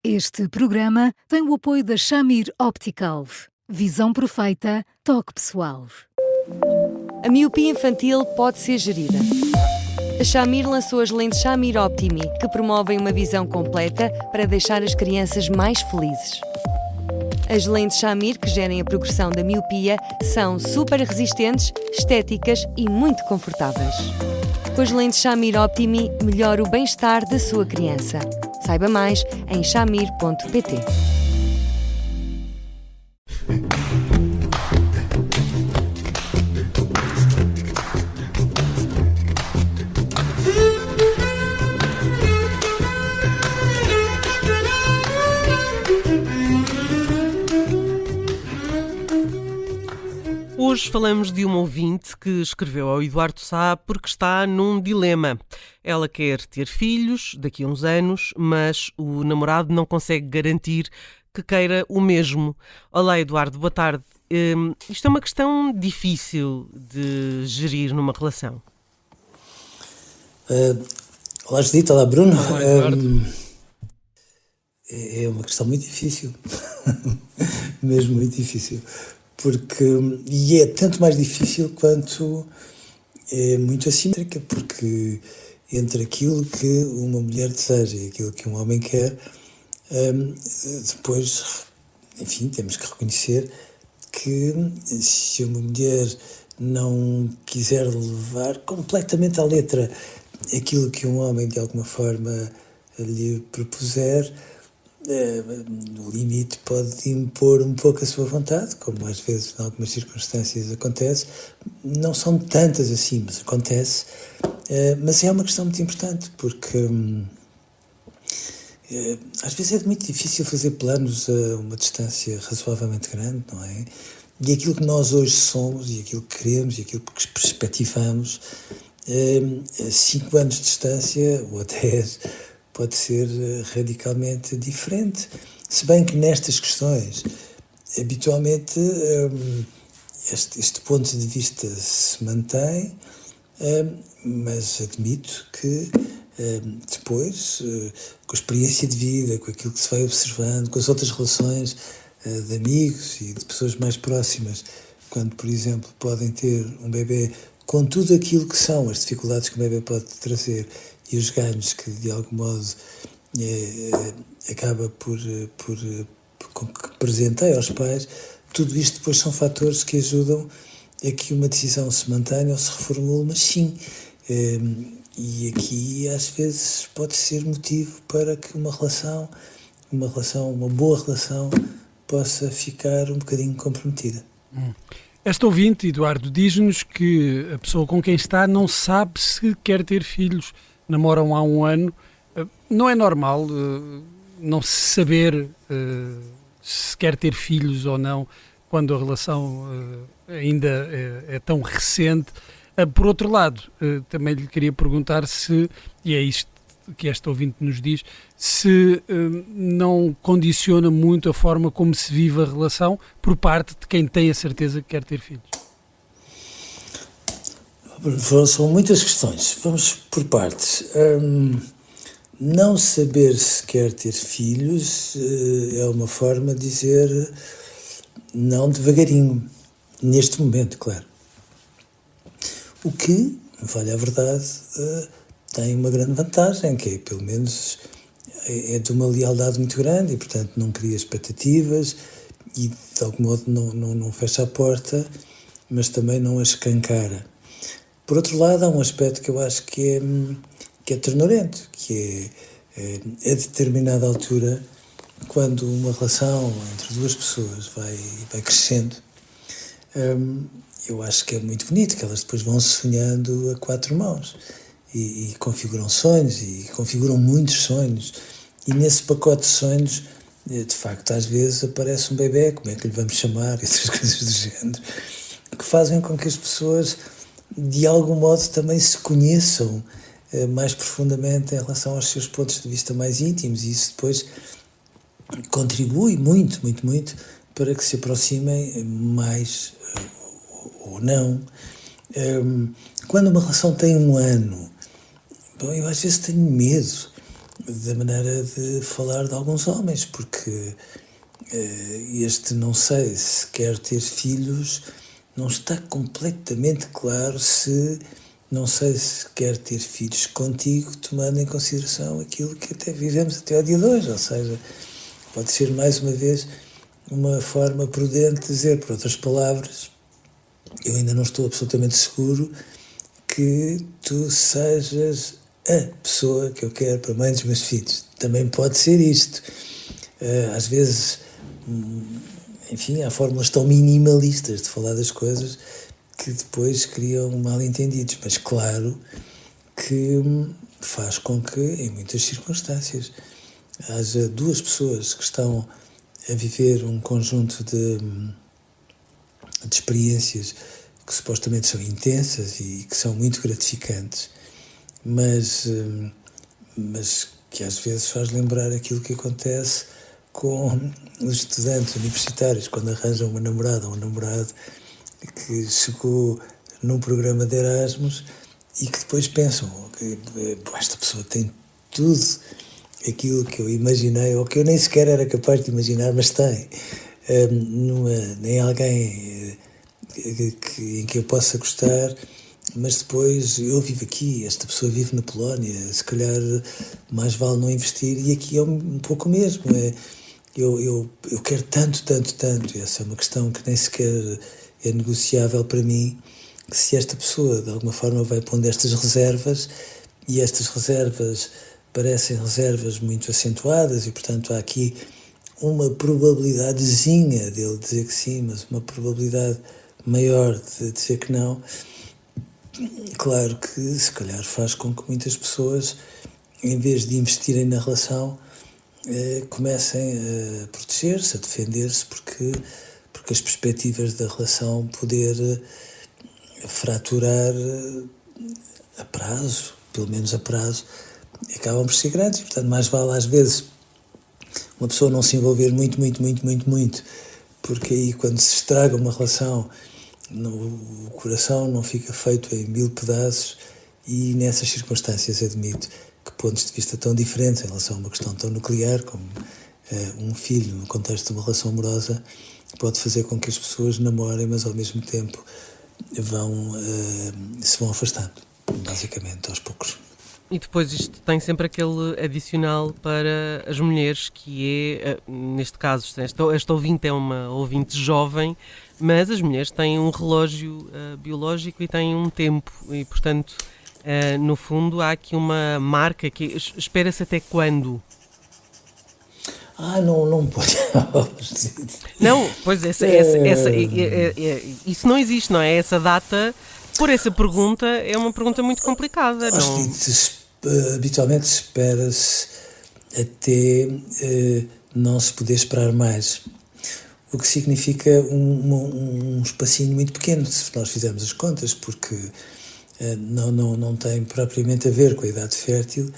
Este programa tem o apoio da Shamir Optical. Visão perfeita, toque pessoal. A miopia infantil pode ser gerida. A Shamir lançou as lentes Shamir Optimi, que promovem uma visão completa para deixar as crianças mais felizes. As lentes Shamir, que gerem a progressão da miopia, são super resistentes, estéticas e muito confortáveis. Com as lentes Shamir Optimi, melhora o bem-estar da sua criança. Saiba mais em shamir.pt. Hoje falamos de uma ouvinte que escreveu ao Eduardo Sá porque está num dilema. Ela quer ter filhos daqui a uns anos, mas o namorado não consegue garantir que queira o mesmo. Olá, Eduardo, boa tarde. Isto é uma questão difícil de gerir numa relação. Olá, Judita. Olá, Bruno. Olá, Eduardo. É uma questão muito difícil, mesmo muito difícil. E é tanto mais difícil quanto é muito assimétrica, porque entre aquilo que uma mulher deseja e aquilo que um homem quer, depois, enfim, temos que reconhecer que se uma mulher não quiser levar completamente à letra aquilo que um homem de alguma forma lhe propuser, no limite pode impor um pouco a sua vontade, como às vezes em algumas circunstâncias acontece. Não são tantas assim, mas acontece. Mas é uma questão muito importante, porque às vezes é muito difícil fazer planos a uma distância razoavelmente grande, não é? E aquilo que nós hoje somos, e aquilo que queremos, e aquilo que perspectivamos, 5 anos de distância, ou 10, pode ser radicalmente diferente. Se bem que nestas questões, habitualmente, este ponto de vista se mantém, mas admito que depois, com a experiência de vida, com aquilo que se vai observando, com as outras relações de amigos e de pessoas mais próximas, quando, por exemplo, podem ter um bebê, com tudo aquilo que são as dificuldades que o bebê pode trazer e os ganhos que, de algum modo, acaba por apresentar aos pais, tudo isto depois são fatores que ajudam a que uma decisão se mantenha ou se reformule, mas sim, e aqui às vezes pode ser motivo para que uma boa relação, possa ficar um bocadinho comprometida. Esta ouvinte, Eduardo, diz-nos que a pessoa com quem está não sabe se quer ter filhos. Namoram há um ano. Não é normal não se saber se quer ter filhos ou não quando a relação ainda é tão recente. Por outro lado, também lhe queria perguntar se, e é isto que esta ouvinte nos diz, se não condiciona muito a forma como se vive a relação por parte de quem tem a certeza que quer ter filhos. São muitas questões. Vamos por partes. Não saber se quer ter filhos é uma forma de dizer não devagarinho, neste momento, claro. O que, vale a verdade, tem uma grande vantagem, que é, pelo menos, é de uma lealdade muito grande e, portanto, não cria expectativas e, de algum modo, não fecha a porta, mas também não a escancara. Por outro lado, há um aspecto que eu acho que é ternurento, que é a determinada altura, quando uma relação entre duas pessoas vai crescendo, eu acho que é muito bonito, que elas depois vão sonhando a 4 mãos e configuram sonhos, e configuram muitos sonhos, e nesse pacote de sonhos, de facto, às vezes aparece um bebê, como é que lhe vamos chamar, e outras coisas do género, que fazem com que as pessoas, de algum modo, também se conheçam mais profundamente em relação aos seus pontos de vista mais íntimos, e isso depois contribui muito, muito, muito para que se aproximem mais ou não. Quando uma relação tem um ano, bom, eu às vezes tenho medo da maneira de falar de alguns homens, porque este não sei se quer ter filhos, não está completamente claro se não sei se quer ter filhos contigo, tomando em consideração aquilo que até vivemos até ao dia de hoje, ou seja, pode ser mais uma vez uma forma prudente de dizer, por outras palavras, eu ainda não estou absolutamente seguro que tu sejas a pessoa que eu quero para a mãe dos meus filhos. Também pode ser isto. Às vezes, enfim, há fórmulas tão minimalistas de falar das coisas que depois criam mal-entendidos. Mas claro que faz com que, em muitas circunstâncias, haja duas pessoas que estão a viver um conjunto de experiências que supostamente são intensas e que são muito gratificantes, mas que às vezes faz lembrar aquilo que acontece com os estudantes universitários quando arranjam uma namorada ou um namorado que chegou num programa de Erasmus e que depois pensam que esta pessoa tem tudo aquilo que eu imaginei ou que eu nem sequer era capaz de imaginar, mas tem. Nem alguém em que eu possa gostar, mas depois eu vivo aqui, esta pessoa vive na Polónia, se calhar mais vale não investir, e aqui é um pouco o mesmo. Eu quero tanto, e essa é uma questão que nem sequer é negociável para mim, que se esta pessoa de alguma forma vai pondo estas reservas, e estas reservas parecem reservas muito acentuadas, e portanto há aqui uma probabilidadezinha dele dizer que sim, mas uma probabilidade maior de dizer que não. Claro que se calhar faz com que muitas pessoas, em vez de investirem na relação, comecem a proteger-se, a defender-se, porque as perspectivas da relação poder fraturar a prazo, pelo menos a prazo, acabam por ser grandes. E, portanto, mais vale às vezes uma pessoa não se envolver muito, porque aí quando se estraga uma relação, o coração não fica feito em 1000 pedaços, e nessas circunstâncias admito que pontos de vista tão diferentes em relação a uma questão tão nuclear como um filho no contexto de uma relação amorosa pode fazer com que as pessoas namorem, mas ao mesmo tempo se vão afastando, basicamente, aos poucos. E depois isto tem sempre aquele adicional para as mulheres, que é, neste caso, esta ouvinte é uma ouvinte jovem, mas as mulheres têm um relógio biológico e têm um tempo, e portanto, no fundo, há aqui uma marca que espera-se até quando? Não pode. Não, pois isso não existe, não é? Essa data, por essa pergunta, é uma pergunta muito complicada. Habitualmente espera-se até não se poder esperar mais, o que significa um espacinho muito pequeno, se nós fizermos as contas, porque não tem propriamente a ver com a idade fértil,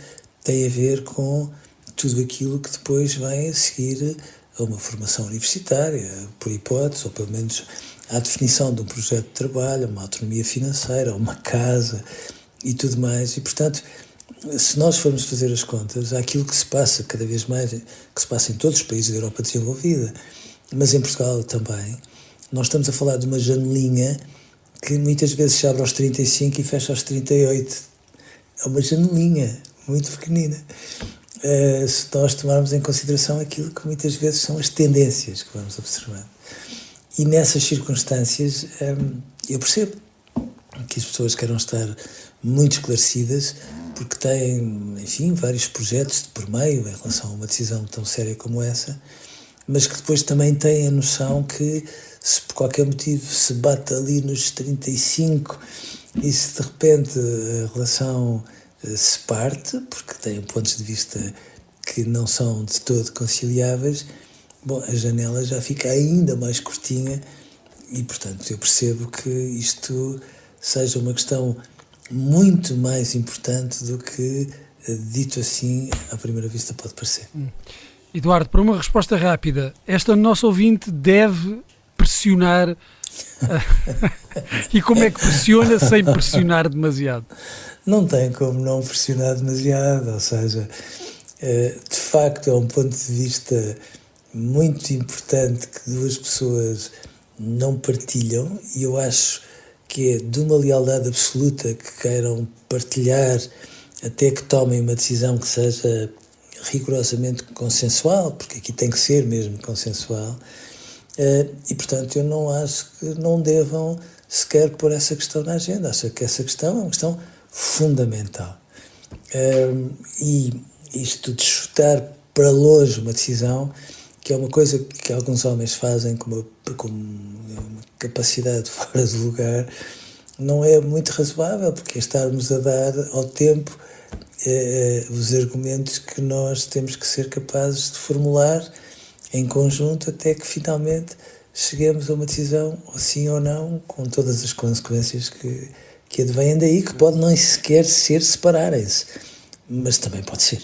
tem a ver com tudo aquilo que depois vem a seguir a uma formação universitária, por hipótese, ou pelo menos à definição de um projeto de trabalho, uma autonomia financeira, uma casa e tudo mais. E, portanto, se nós formos fazer as contas, há aquilo que se passa cada vez mais, que se passa em todos os países da Europa desenvolvida, mas em Portugal também. Nós estamos a falar de uma janelinha que muitas vezes se abre aos 35 e fecha aos 38. É uma janelinha muito pequenina. Se nós tomarmos em consideração aquilo que muitas vezes são as tendências que vamos observando. E nessas circunstâncias eu percebo que as pessoas queiram estar muito esclarecidas, porque têm, enfim, vários projetos de por meio em relação a uma decisão tão séria como essa, mas que depois também têm a noção que se por qualquer motivo se bate ali nos 35 e se de repente a relação se parte, porque têm pontos de vista que não são de todo conciliáveis, a janela já fica ainda mais curtinha e, portanto, eu percebo que isto seja uma questão muito mais importante do que, dito assim, à primeira vista pode parecer. Eduardo, para uma resposta rápida, esta nossa ouvinte deve pressionar e como é que pressiona sem pressionar demasiado? Não tem como não pressionar demasiado, ou seja, De facto, é um ponto de vista muito importante que duas pessoas não partilham, e eu acho que é de uma lealdade absoluta que queiram partilhar até que tomem uma decisão que seja rigorosamente consensual, porque aqui tem que ser mesmo consensual, e portanto eu não acho que não devam sequer pôr essa questão na agenda. Acho que essa questão é uma questão fundamental. E isto de chutar para longe uma decisão, que é uma coisa que alguns homens fazem com uma capacidade fora de lugar, não é muito razoável, porque é estarmos a dar ao tempo os argumentos que nós temos que ser capazes de formular em conjunto até que finalmente cheguemos a uma decisão, ou sim ou não, com todas as consequências que advêm daí, que pode nem sequer ser separarem-se, mas também pode ser.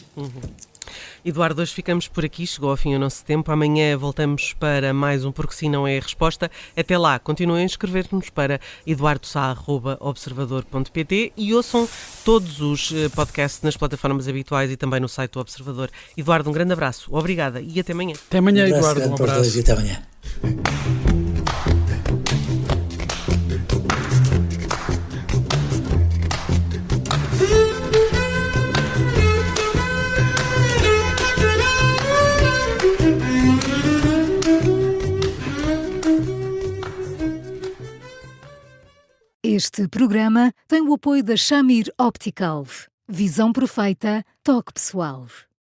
Eduardo, hoje ficamos por aqui, chegou ao fim o nosso tempo. Amanhã voltamos para mais um Porque Sim Não É a Resposta. Até lá, continuem a escrever-nos para eduardosá@observador.pt e ouçam todos os podcasts nas plataformas habituais e também no site do Observador. Eduardo, um grande abraço, obrigada e até amanhã. Até amanhã, Um abraço Eduardo. Um grande para os dois abraço. e até amanhã. Este programa tem o apoio da Shamir Optical. Visão perfeita, toque pessoal.